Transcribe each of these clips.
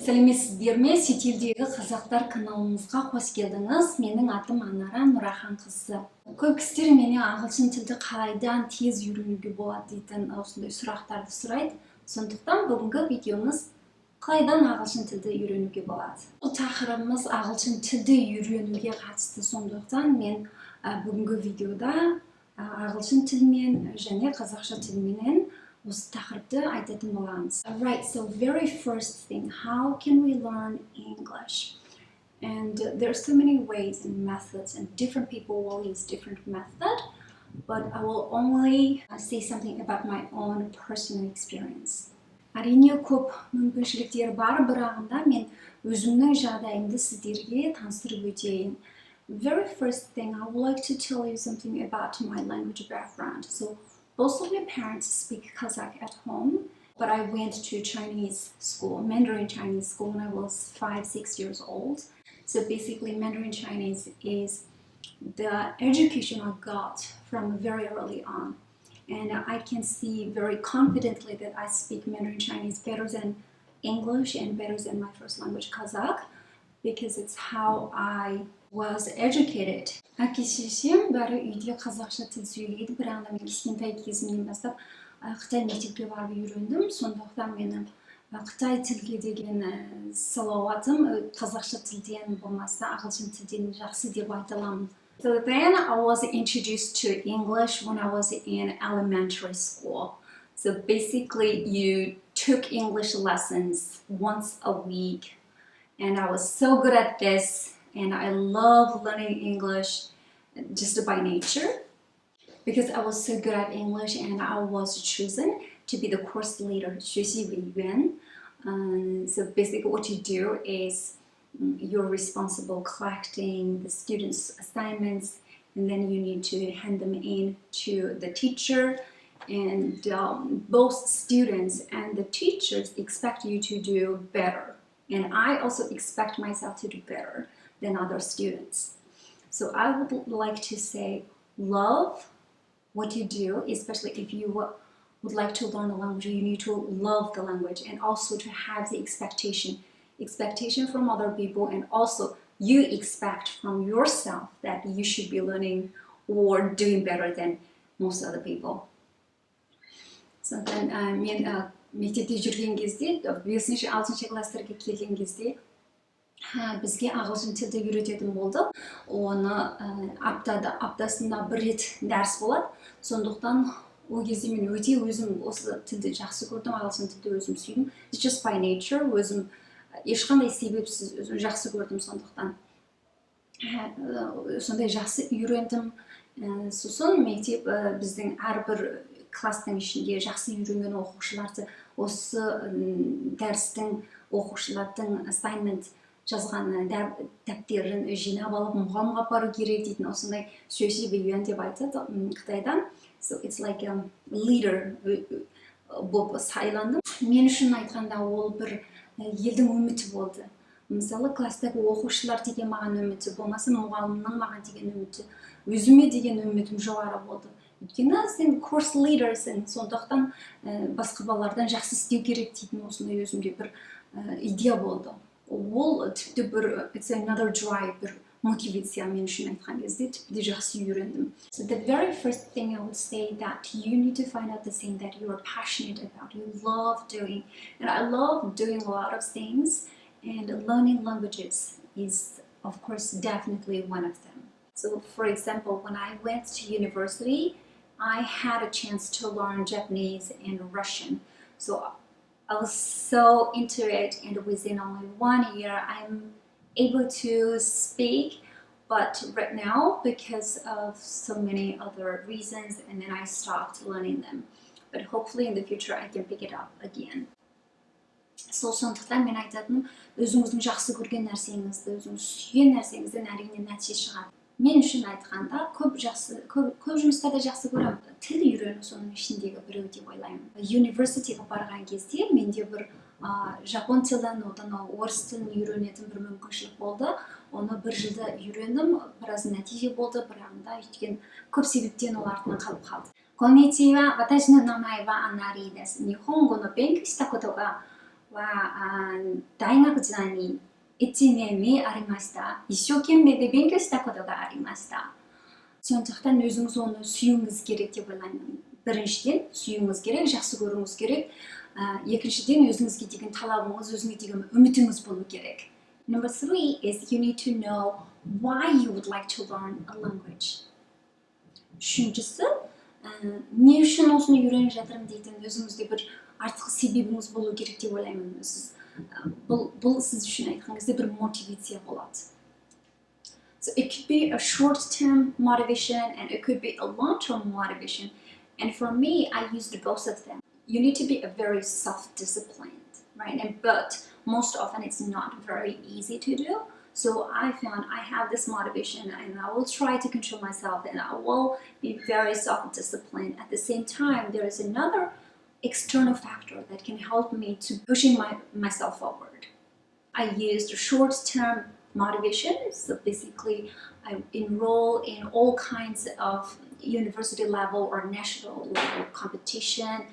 Сәлеметсіздер ме? Шетелдегі қазақтар каналымызға қош келдіңіз. Менің атым Анара Нұрахан қызы. Көп кісілер мені ағылшын тілді қалайдан тез үйренуге болады дейтін осындай сұрақтарды сұрайды. Сондықтан бүгінгі видеомыз қалайдан ағылшын тілді үйренуге болады. Бұл тақырыбымыз ағылшын тілді үйренуге қатысты. Сондықтан мен бүгінгі видеода ағылшын тілмен және қазақша тілменен осы тақырыпты айтатын боламыз. Alright, so very first thing, how can we learn English? And there are so many ways and methods, and different people will use different method, but I will only say something about my own personal experience. Әрине көп мүмкіншіліктер бар, бірағында мен өзімнің жағдайымды сіздерге таныстырып өтейін. Very first thing, I would like to tell you something about my language background. So both of my parents speak Kazakh at home, but I went to Chinese school, Mandarin Chinese school, when I was 5-6 years old. So basically Mandarin Chinese is the education I got from very early on. And I can see very confidently that I speak Mandarin Chinese better than English and better than my first language Kazakh, because it's how I was educated. Әке-шешем бәрі үйде қазақша тіл сөйлейді, бірақ мен кішкентай кезімнен бастап Қытай мектепке барып үйрендім. Сондықтан менің Қытай тілге деген салауатым қазақша тілден болмаса ағылшын тілден жақсы деп айта аламын. So then I was introduced to English when I was in elementary school. So basically you took English lessons once a week, and I was so good at this. And I love learning English just by nature, because I was so good at English and I was chosen to be the course leader. 学习委员. So basically what you do is you're responsible collecting the students' assignments, and then you need to hand them in to the teacher, and both students and the teachers expect you to do better. And I also expect myself to do better than other students. So I would like to say, love what you do, especially if you would like to learn a language. You need to love the language, and also to have the expectation from other people, and also you expect from yourself that you should be learning or doing better than most other people. So then мен мектепте жүрген кезде, 5-6 класстарға келген кезде бізге ағылшын тілді үйрететін болды. Оны аптасында бір рет дәріс болады. Сондықтан ол кезде мен өте өзім осы тілді жақсы көрдім, ағылшын тілді өзім сүйдім. Just by nature, өзім ешқандай себепсіз өзім жақсы көрдім, сондықтан сондай жақсы үйрендім. Сосын мектеп біздің әрбір класстың ішінде жақсы үйренген оқушыларды осы дәрістің оқушылардың assignment жазған дәптерін жинап алып мұғалімге апару керек дейтін осындай 学习委员деп айтады Қытайдан. So it's like a leader болып сайландым. Мен үшін айтқанда ол бір елдің үміті болды. Мысалы класстағы оқушылар деген маған үміті, болмаса мұғалімнің маған деген үміті, өзіме деген үмітім жоғары болды. Өйткені сен course leaderсің, сондықтан басқа балалардан жақсы істеу керек дейтін осындай өзімде бір идея болды. Ол тіпті бір it's another drive, бір мотивация мен үшін айтқан кезде тіпті жақсы үйрендім. So the very first thing I would say that you need to find out the thing that you are passionate about, you love doing. And I love doing a lot of things, and learning languages is of course definitely one of them. So for example, when I went to university, I had a chance to learn Japanese and Russian. So I was so into it, and within only 1 year I'm able to speak. But right now, because of so many other reasons, and then I stopped learning them. But hopefully in the future I can pick it up again. Сол сондықтан мен айтатыным, өзіңіздің жақсы көрген нәрсеңізді, өзіңіз сүйген нәрсеңізден әрине нәтиже шығады. Мен үшін айтқанда көп жұмыстарда жақсы көремін. Тіл үйрену соның ішіндегі біреу деп ойлаймын. Университетке барған кезде менде бір жапон тілін, одан орыс тілін үйренетін бір мүмкіншілік болды. Оны бір жылда үйрендім, біраз нәтиже болды, бірағында өйткені көп себептен ол артынан қалып қалды. こんにちは、私の名前はアナリーです。日本語の勉強したことがは大学時代に1年目ありました。一生懸命で勉強したことがありました。сондықтан өзіңіз оны сүюіңіз керек деп ойлаймын. Біріншіден сүюіңіз керек, жақсы көруіңіз керек. Екіншіден өзіңізге деген талабыңыз, өзіңізге деген үмітіңіз болу керек. Number 3 is you need to know why you would like to learn a language. Үшіншісі, не үшін осыны үйреніп жатырмын дейтін өзіңізде бір артық себебіңіз болу керек деп ойлаймын. Бұл сіз үшін айтқан кезде бір мотивация болады. So it could be a short-term motivation and it could be a long-term motivation. And for me, I used both of them. You need to be a very self-disciplined, right? But most often it's not very easy to do. So I found I have this motivation and I will try to control myself and I will be very self-disciplined. At the same time, there is another external factor that can help me to pushing myself forward. I used short-term motivation. So basically, I enroll in all kinds of university level or national level competition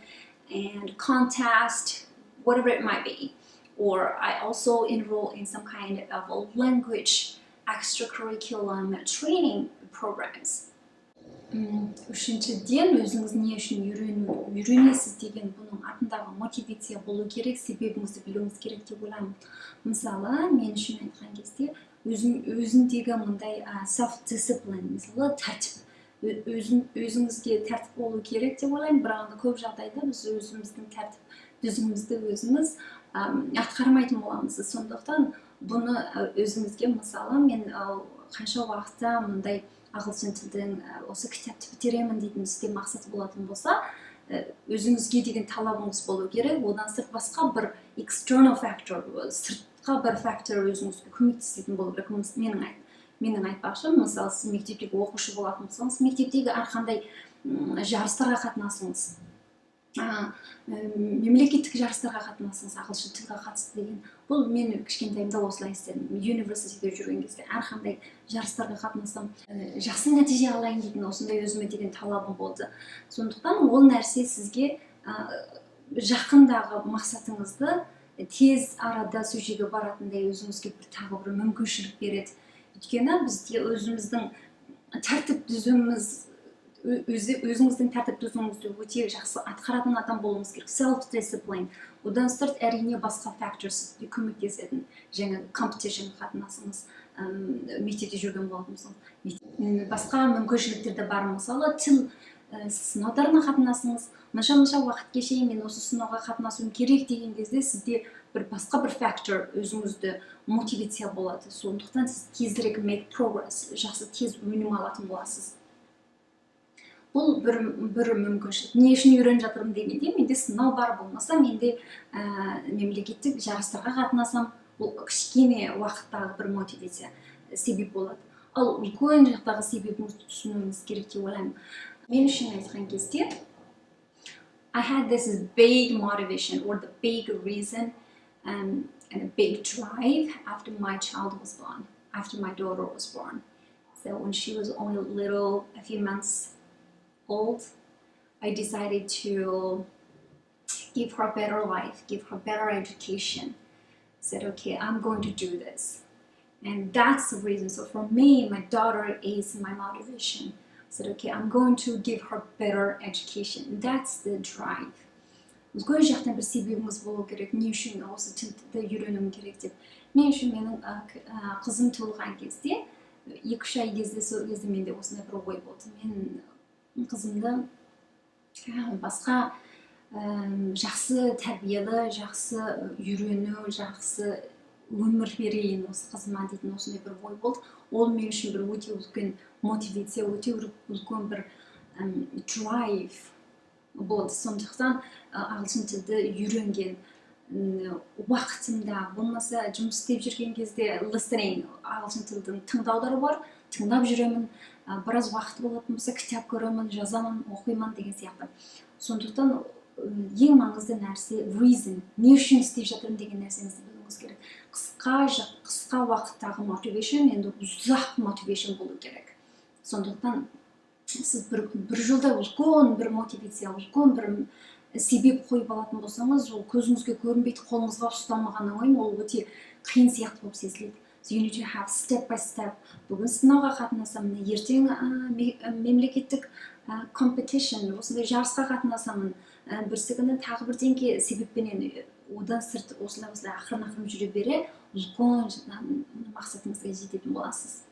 and contest, whatever it might be. Or I also enroll in some kind of a language extracurriculum training programs. Үшіншіден өзіңіз не үшін үйренесіз деген бұның артындағы мотивация болу керек, себебіңізді білуіңіз керек деп ойлаймын. Мысалы, мен үшін айтқан кезде өзіндегі мындай self-discipline, мысалы тәртіп, өзіңізге тәртіп болу керек деп ойлаймын, бірақ көп жағдайда біз өзіміздің тәртіп дүзімізді өзіміз атқармайтын боламыз. Сондықтан бұны өзіңізге, мысалы, мен қанша уақытта мындай ағылшын тілдің осы кітапты бітіремін дейтін істе мақсаты болатын болса, өзіңізге деген талабыңыз болу керек. Одан сырт басқа бір external factor, сыртқа бір фактор өзіңізге көмектесетін болу керек. Менің айтпақшы, мысалы, сіз мектептегі оқушы болатын болсаңыз, мектептегі әрқандай жарыстарға қатынасыңыз. Мемлекеттік жарыстарға қатынасыңыз, ағылшын тілге қатысты деген. Бұл мен кішкентайымда осылай істедім. Университетте жүрген кезде әрқандай жарыстарға қатынасам, жақсы нәтиже алайын деген осындай өзіме деген талабым болды. Сондықтан ол нәрсе сізге жақындағы мақсатыңызды тез арада сол жерге баратындай өзіңізге бір тағы бір мүмкіншілік береді. Өйткені бізде өзіміздің тәртіп түзуіміз, өзіңіздің тәртіп түзуіңізді өте жақсы атқаратын адам болуыңыз керек. Self-discipline. Одан сырт әрине басқа factors көмектесетін. Жаңа competition қатынасыңыз, мектепте жүрген болатын болсаңыз. Басқа мүмкіншіліктер де бар, мысалы, тіл сынақтарына қатынасыңыз. Мұнша уақыт кешейін мен осы сынауға қатынасуым керек деген кезде сізде бір басқа бір factor өзіңізді мотивация болады. Сондықтан сіз тезірек make progress, жақсы тез өнім алатын боласыз. Бұл бір мүмкіншілік. Не үшін үйреніп жатырмын дегенде, менде сынау бар болмаса, менде мемлекеттік жарыстарға қатынасам, бұл кішкене уақыттағы бір мотивация себеп болады. Ал үлкен жақтағы себебіңізді түсінуіңіз керек деп ойлаймын. Мен үшін айтқан кезде, I had this big motivation or the big reason and a big drive after my child was born, after my daughter was born. So when she was only a few months old, I decided to give her a better life, give her better education. I said, okay, I'm going to do this. And that's the reason. So for me, my daughter is my motivation. I said, okay, I'm going to give her better education. That's the drive. Өзге жақтан бір себебіңіз болу керек, не үшін осы тілді үйренуім керек деп. Мен үшін менің қызым туылған кезде, 2-3 ай кезде, сол кезде менде осындай бір ой болды. Мен қызымды басқа жақсы тәрбиелі, жақсы үйрену, жақсы өмір берейін осы қызыма дейтін осындай бір ой болды. Ол мен үшін бір өте үлкен мотивация, өте үлкен бір drive болды. Сондықтан ағылшын тілді үйренген уақытымда, болмаса жұмыс істеп жүрген кезде listening, ағылшын тілдің тыңдаулары бар, тыңдап жүремін, біраз уақыт болатын болса кітап көремін, жазамын, оқимын деген сияқты. Сондықтан ең маңызды нәрсе reason, не үшін істеп жатырмын деген нәрсеңізді білуіңіз керек. Қысқа уақыттағы motivation, енді ұзақ motivation болу керек. Сондықтан сіз бір жылда үлкен бір мотивация, үлкен бір себеп қойып алатын болсаңыз, ол көзіңізге көрінбейді, қолыңызға ұсталмағаннан кейін ол өте қиын сияқты болып сезіледі. So you need to have step by step. Бүгін сынауға қатынасамын, ертең мемлекеттік competition, осындай жарысқа қатынасамын, бірсі күні тағы бірдеңке себеппенен одан сырт осылай ақырын жүре бере, үлкен мақсатыңызға жететін боласыз.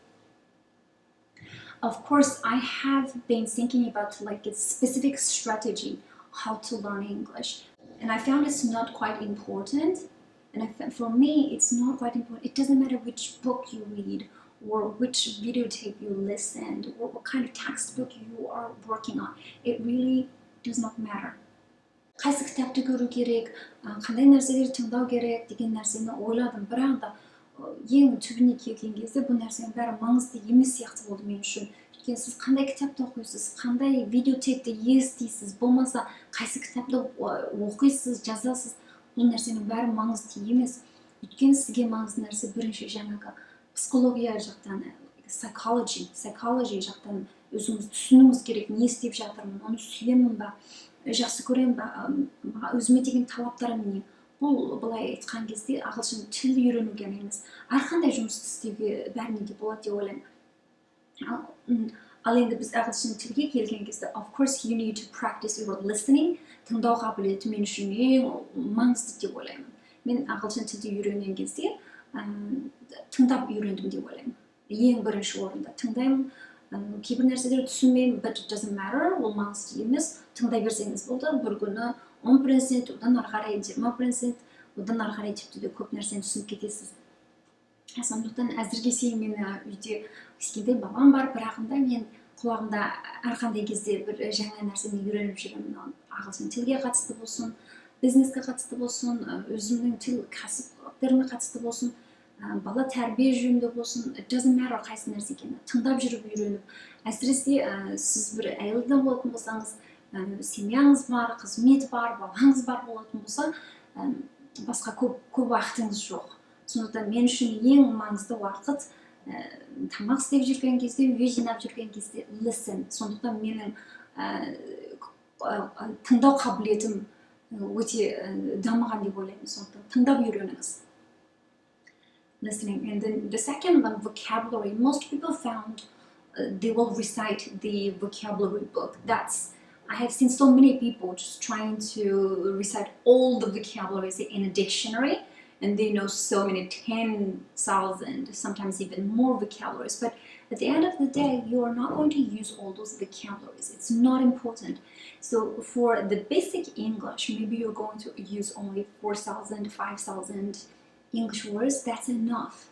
Of course, I have been thinking about like a specific strategy how to learn English, and I found it's not quite important. And for me, it's not quite important. It doesn't matter which book you read or which videotape you listened or what kind of textbook you are working on. It really does not matter. Қайсы кітапты көру керек, қандай нәрселерді тыңдау керек деген нәрсені ойладым. Бірақ та ең түбіне келген кезде бұл нәрсенің бәрі маңызды емес сияқты болды мен үшін. Өйткені сіз қандай кітапты оқисыз, қандай видеотейпті естисіз, болмаса қайсы кітапты оқисыз, жазасыз, бұл нәрсенің бәрі маңызды емес. Өйткені сізге маңызды нәрсе бірінші жаңағы психология жақтан, psychology жақтан өзіңіз түсінуіңіз керек, не істеп жатырмын, оны сүйемін ба, жақсы көремін ба, өзіме деген талаптарым не. Бұл былай айтқан кезде ағылшын тіл үйренуге емес, әрқандай жұмысты істеуге бәріне де болады деп ойлаймын. Ал енді біз ағылшын тілге келген кезде, of course you need to practice your listening. Тыңдау қабілеті мен үшін ең маңызды деп ойлаймын. Мен ағылшын тілді үйренген кезде тыңдап үйрендім деп ойлаймын. Ең бірінші орында тыңдаймын. Кейбір нәрселер түсінбеймін, but it doesn't matter, ол маңызды емес. Тыңдай берсеңіз болды, бір күні 10%, одан ары қарай 20%, одан ары қарай тіпті де көп нәрсені түсініп кетесіз. Сондықтан әзірге мен үйде кішкентай бабам бар, бірағында мен құлағымда әрқандай кезде бір жаңа нәрсені үйреніп жүремін. Ағылшын тілге қатысты болсын, бизнеске қатысты болсын, өзімнің тіл кәсіптеріме қатысты болсын, бала тәрбие жөнінде болсын, it doesn't matter қайсы нәрсе екені. Тыңдап жүріп үйреніп, әсіресе сіз бір әйел адам болатын болсаңыз, семьяңыз бар, қызмет бар, балаңыз бар болатын болса, басқа көп уақытыңыз жоқ. Сондықтан мен үшін ең маңызды уақыт тамақ істеп жүрген кезде, үй жинап жүрген кезде listen. Сондықтан менің тыңдау қабілетім өте дамыған деп ойлаймын. Сондықтан тыңдап үйреніңіз. Listening. And then the second one, vocabulary. Most people found they will recite the vocabulary book. I have seen so many people just trying to recite all the vocabularies in a dictionary, and they know so many 10,000, sometimes even more vocabularies. But at the end of the day, you are not going to use all those vocabularies. It's not important. So for the basic English, maybe you're going to use only 4,000, 5,000 English words. That's enough.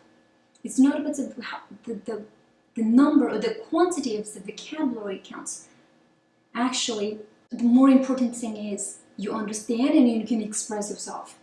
It's not about the number or the quantity of the vocabulary counts. Actually, the more important thing is you understand and you can express yourself.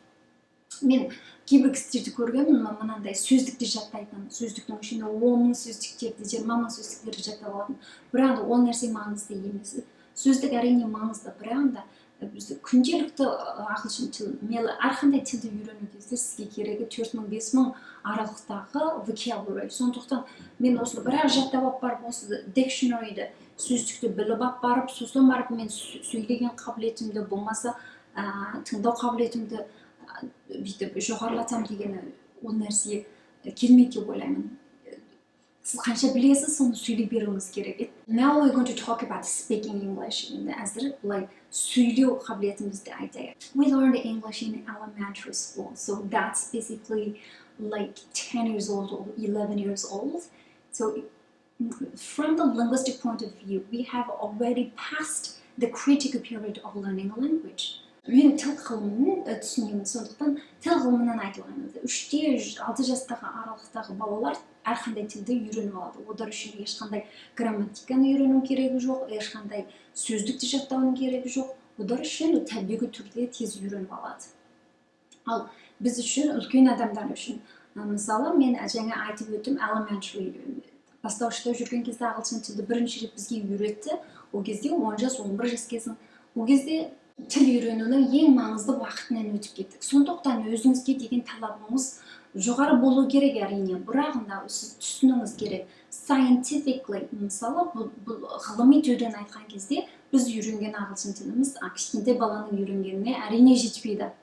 Мен кейбір кісілерді көргенмін, мынандай сөздікті жаттайтын, сөздіктің ішінде 10,000 сөздіктерді, 20,000 сөздіктерді жаттап алатын. Бірақ ол нәрсе маңызды емес. Сөздік әрине маңызды, бірақ біз күнделікті ағылшын тіл, әрқандай тілді үйрену кезде сізге керегі 4,000-5,000 аралықтағы vocabulary. Сондықтан мен осыны бірақ жаттап алып барып, осы dictionary'ді, сөздікті біліп алып барып, сосын барып мен сөйлеген қабілетімді болмаса, тыңдау қабілетімді бүйтіп жоғарылатам деген ол нәрсе келмейді деп ойлаймын. Сіз қанша білесіз, соны сөйлей беруіңіз керек. Now we're going to talk about speaking English. Әзір былай сөйлеу қабілетімізді айтайық. We learned English in elementary school, so that's basically like 10 years old or 11 years old. So from the linguistic point of view, we have already passed the critical period of learning a language. Мен тіл ғылымын түсінемін, сондықтан тіл ғылымынан айтылған. 3-6 жастағы аралықтағы балалар әрқандай тілді үйреніп алады. Олар үшін ешқандай грамматиканы үйрену керегі жоқ, ешқандай сөздікті жаттауының керегі жоқ. Олар үшін табиғи түрде тез үйреніп алады. Ал біз үшін, үлкен адамдар үшін, мысалы мен жаңа айтып өттім, elementary бастауышта жүрген кезде ағылшын тілді бірінші рет бізге үйретті. Ол кезде 10 жас, 11 жас кезін. Ол кезде тіл үйренудің ең маңызды уақытынан өтіп кеттік. Сондықтан өзіңізге деген талабыңыз жоғары болу керек әрине, бірағында сіз түсінуіңіз керек. Scientifically, мысалы, бұл ғылыми түрден айтқан кезде біз үйренген ағылшын тіліміз кішкентай баланың үйренгеніне әрине жетпейді.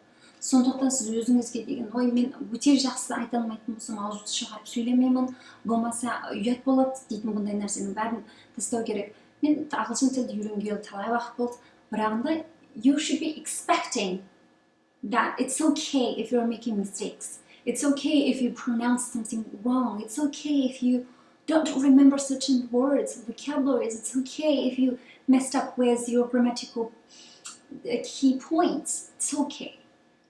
Сондықтан сіз өзіңізге деген ой мен өте жақсы айта алмайтын болсам аузымды шығарып сөйлемеймін, болмаса ұят болады дейтін бұндай нәрсенің бәрін тастау керек. Мен ағылшын тілді үйренгелі талай уақыт болды, бірағында you should be expecting that it's okay if you're making mistakes. It's okay if you pronounce something wrong. It's okay if you don't remember certain words, vocabularies. It's okay if you messed up with your grammatical key points. It's okay.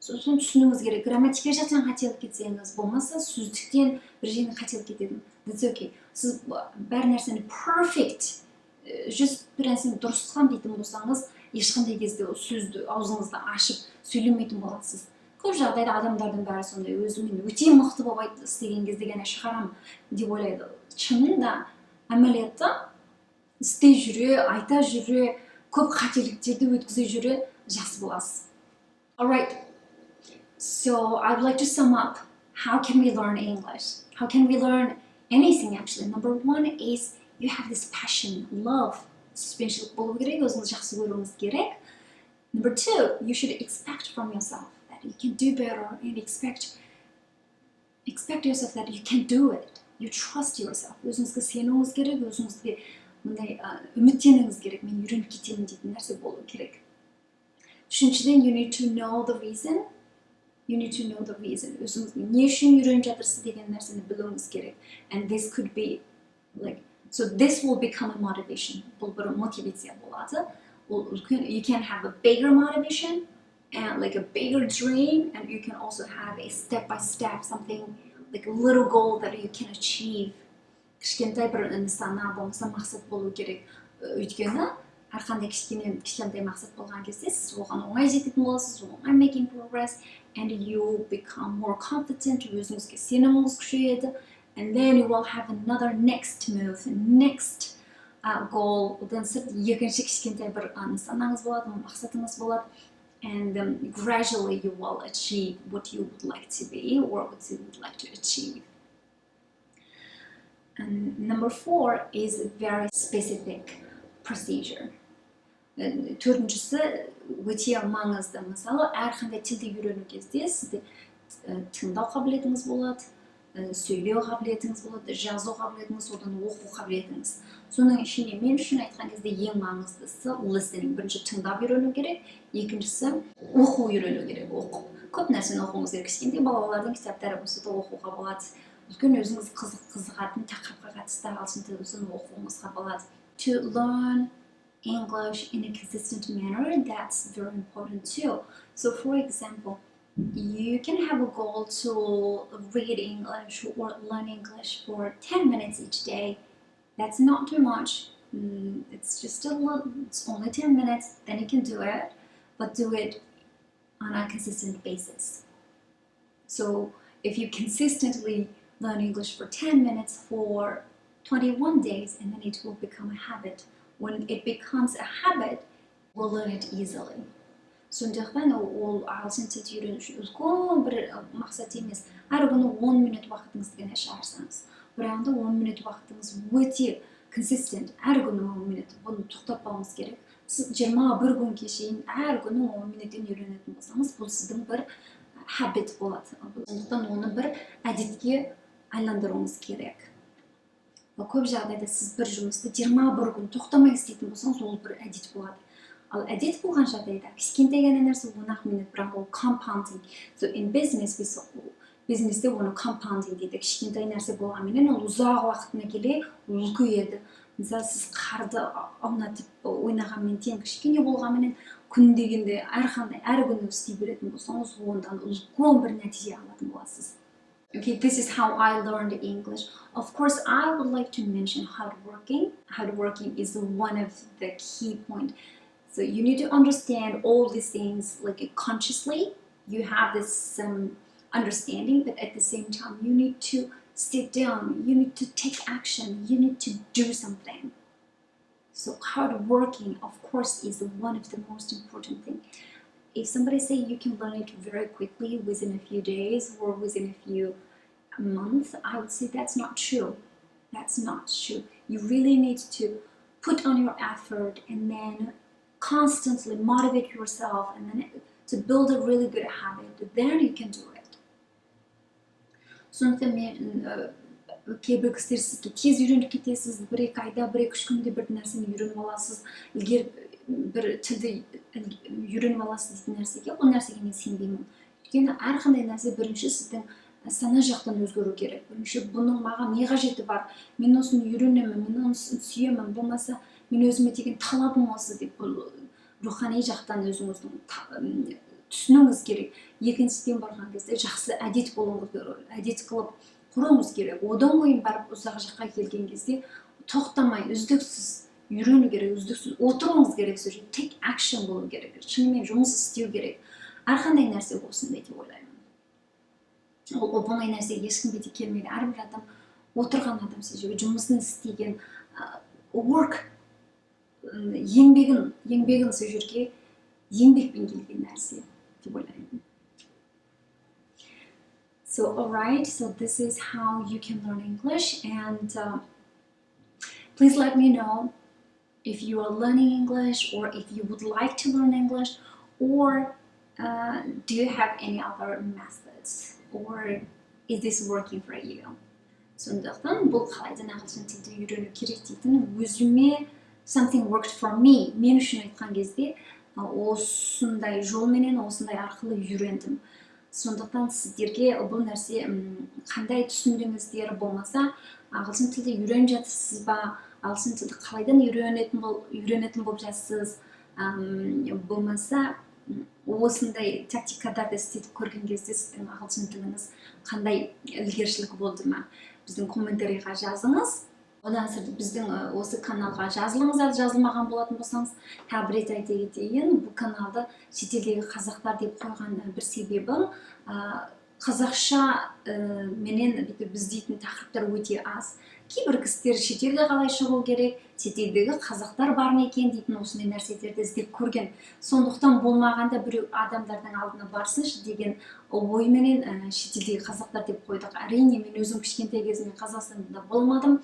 Сосын түсінуіңіз керек. Грамматика жақтан қателік кетсеңіз, болмаса сөздіктен бір жерден қателік кетеді. That's okay. Сіз бәр нәрсені perfect, 100% дұрыстан дейтін болсаңыз, ешқандай кезде сөзді аузыңызды ашып сөйлемейтін боласыз. Көп жағдайда адамдардың бәрі сондай, өзімен өте мықты болып істеген кезде ғана шығарамын деп ойлайды. Шынында әмәлиятта істей жүре, айта жүре, көп қателіктерді өткізе жүре жақсы боласыз. Alright. So I'd like to sum up, how can we learn English? How can we learn anything actually? Number one is you have this passion, love, сүйіспеншілік болу керек, өзіңіз жақсы көруіңіз керек. Number two, you should expect from yourself that you can do better and expect yourself that you can do it. You trust yourself. Өзіңізге сенуіңіз керек, өзіңізге мындай үміттенуіңіз керек. Мен үйреніп кетемін дейтін нәрсе болу керек. Үшіншіден, you need to know the reason. You need to know the reason. Өзіңізге не үшін үйреніп жатырсыз деген нәрсені білуіңіз керек. And this could be like, so this will become a motivation. Бұл бір мотивация болады. You can have a bigger motivation and like a bigger dream, and you can also have a step-by-step something like a little goal that you can achieve. Кішкентай бір нысана болмаса мақсат болу керек. Өйткені әрқандай кішкентай мақсат болған кезде сіз оған оңай жететін боласыз, оңай making progress, and you become more confident, өзіңізге сеніміңіз күшейеді, and then you will have another next move, next goal. Одан сырт екінші кішкентай бір нысанаңыз болады, мақсатыңыз болады, and gradually you will achieve what you would like to be or what you would like to achieve. And number four is a very specific procedure. Төртіншісі өте маңызды. Мысалы, әрқандай тілді үйрену кезде сізде тыңдау қабілетіңіз болады, сөйлеу қабілетіңіз болады, жазу қабілетіңіз, одан оқу қабілетіңіз. Соның ішінде мен үшін айтқан кезде ең маңыздысы listening. Бірінші тыңдап үйрену керек, екіншісі оқу үйрену керек. Көп нәрсені оқуыңыз керек. Кішкентай балалардың кітаптары болса да оқуға болады. Үлкен өзіңіз қызығатын тақырыпқа қатысты ағылшын тілін оқуыңызға болады. To learn English in a consistent manner, that's very important too. So for example, you can have a goal to read English or learn English for 10 minutes each day. That's not too much. It's just a little, it's only 10 minutes, then you can do it, but do it on a consistent basis. So if you consistently learn English for 10 minutes for 21 days, and then it will become a habit. When it becomes a habit, we'll learn it easily. Сондықтан ол ағылшын тілді үйрену үшін үлкен бір мақсат емес. Әр күні 10 минут уақытыңызды ғана шығарсаңыз. Бірағында 10 минут уақытыңыз өте consistent. Әр күні 10 минут. Бұны тоқтатпауыңыз керек. Сіз 21 күнге шейін әр күні 10 минуттен үйренетін болсаңыз, бұл сіздің бір habit болады. Сондықтан оны бір әдетке айландыруыңыз керек. Көп жағдайда сіз бір жұмысты 21 күн тоқтамай істейтін болсаңыз, ол бір әдет болады. Ал әдет болған жағдайда кішкентай ғана нәрсе 10 минут, бірақ ол compounding. So in business, бизнесте оны compounding дейді. Кішкентай нәрсе болғанменен ол ұзақ уақытына келе үлкейеді. Мысалы, сіз қарды аунатып ойнағанмен тең кішкене болғанменен күн дегенде әр күні істей беретін болсаңыз, ондан үлкен бір нәтиже алатын боласыз. Okay, this is how I learned English. Of course, I would like to mention hardworking. Hardworking is one of the key points. So you need to understand all these things like consciously. You have this understanding, but at the same time, you need to sit down. You need to take action. You need to do something. So hardworking, of course, is one of the most important things. If somebody say you can learn it very quickly within a few days or within a few months, I would say that's not true. That's not true. You really need to put on your effort and then constantly motivate yourself and then to build a really good habit, then you can do it. Сондықтан мен кейбір кісілер сізге тез үйреніп кетесіз, 1-2 айда, 1-2 күнде бір нәрсені үйреніп аласыз, ілгері бір тілді үйреніп аласыз дейтін нәрсеге, ол нәрсеге мен сенбеймін. Өйткені әрқандай нәрсе бірінші сіздің сана жақтан өзгеру керек. Бірінші бұның маған не қажеті бар, мен осыны үйренемін, мен оны сүйемін, болмаса мен өзіме деген талабым осы деп рухани жақтан өзіңіздің түсінуіңіз керек. Екіншіден барған кезде жақсы әдет болуыңыз керек, әдет қылып құруыңыз керек. Одан кейін барып ұзақ жаққа келген кезде тоқтамай, үздіксіз үйрену керек, үздіксіз отыруыңыз керек, сол жерде take action болу керек, шынымен жұмыс істеу керек. Әрқандай нәрсе осындай деп ойлаймын. Ол оңай нәрсе ешкімге де келмейді. Әрбір адам отырған адам сол жерге жұмысын істеген work еңбегін сол жерге еңбекпен келген нәрсе деп ойлаймын. So alright, so this is how you can learn English, and please let me know if you are learning English or if you would like to learn English, or do you have any other methods, or is this working for you? Сондықтан бұл қалайдан ағылшын тілді үйрену керек дейтін өзіме something worked for me, мен үшін айтқан кезде осындай жолменен, осындай арқылы үйрендім. Сондықтан сіздерге бұл нәрсе қандай түсіндіңіздер, болмаса ағылшын тілді үйреніп жатырсыз ба, ағылшын тілді қалайдан үйренетін болып жатсыз, болмаса осындай тактикаларды істетіп көрген кезде сіздің ағылшын тіліңіз қандай ілгершілік болды ма, біздің комментарийға жазыңыз. Одан соң біздің осы каналға жазылыңыздар, жазылмаған болатын болсаңыз, тағы бір рет айта кетейін, бұл каналды шетелдегі қазақтар деп қойған бір себебім, қазақша менен біз дейтін тақырыптар өте аз. Кейбір кісілер шетелге қалай шығу керек, шетелдегі қазақтар бар ма екен дейтін осындай нәрселерді іздеп көрген. Сондықтан болмағанда біреу адамдардың алдына барсыншы деген ойменен шетелдегі қазақтар деп қойдық. Әрине, мен өзім кішкентай кезімде Қазақстанда болмадым.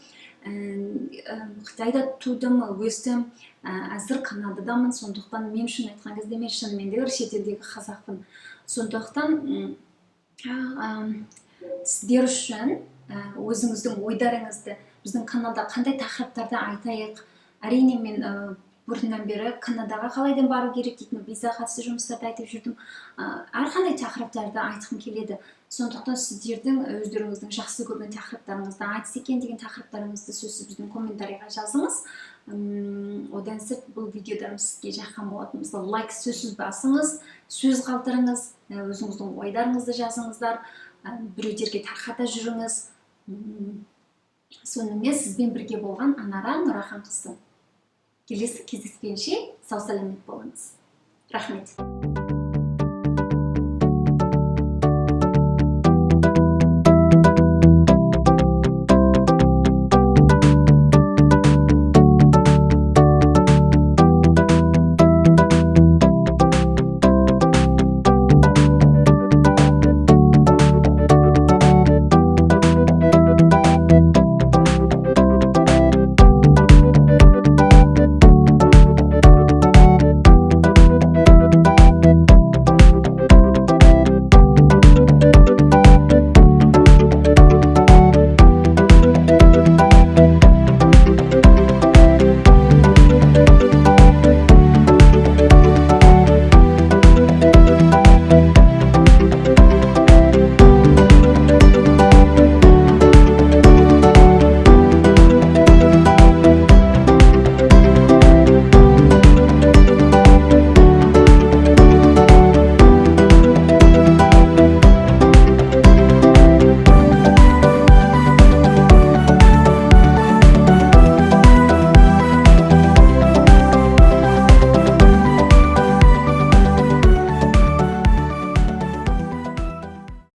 Қытайда тудым, өстім, әзір Канададамын. Сондықтан мен үшін айтқан кезде мен шынымен де шетелдегі қазақпын. Сондықтан сіздер үшін өзіңіздің ойдарыңызды біздің каналда қандай тақырыптарды айтайық. Әрине, мен бұрыннан бері Канадаға қалайдан бару керек дейтін виза қатысты жұмыстарды айтып жүрдім. Әрқандай тақырыптарды айтқым келеді. Сондықтан сіздердің өздеріңіздің жақсы көрген тақырыптарыңызды, айтыс екен деген тақырыптарыңызды сөзсіз біздің комментарийға жазыңыз. Одан сырт бұл видеодарым сізге жаққан болатын болса, лайк сөзсіз басыңыз, сөз қалдырыңыз, өзіңіздің ойдарыңызды жазыңыздар, біреулерге тарқата жүріңіз. Сонымен сізбен бірге болған Анара Нұраханқызы. Келесі кездескенше сау саламат болыңыз. Рахмет.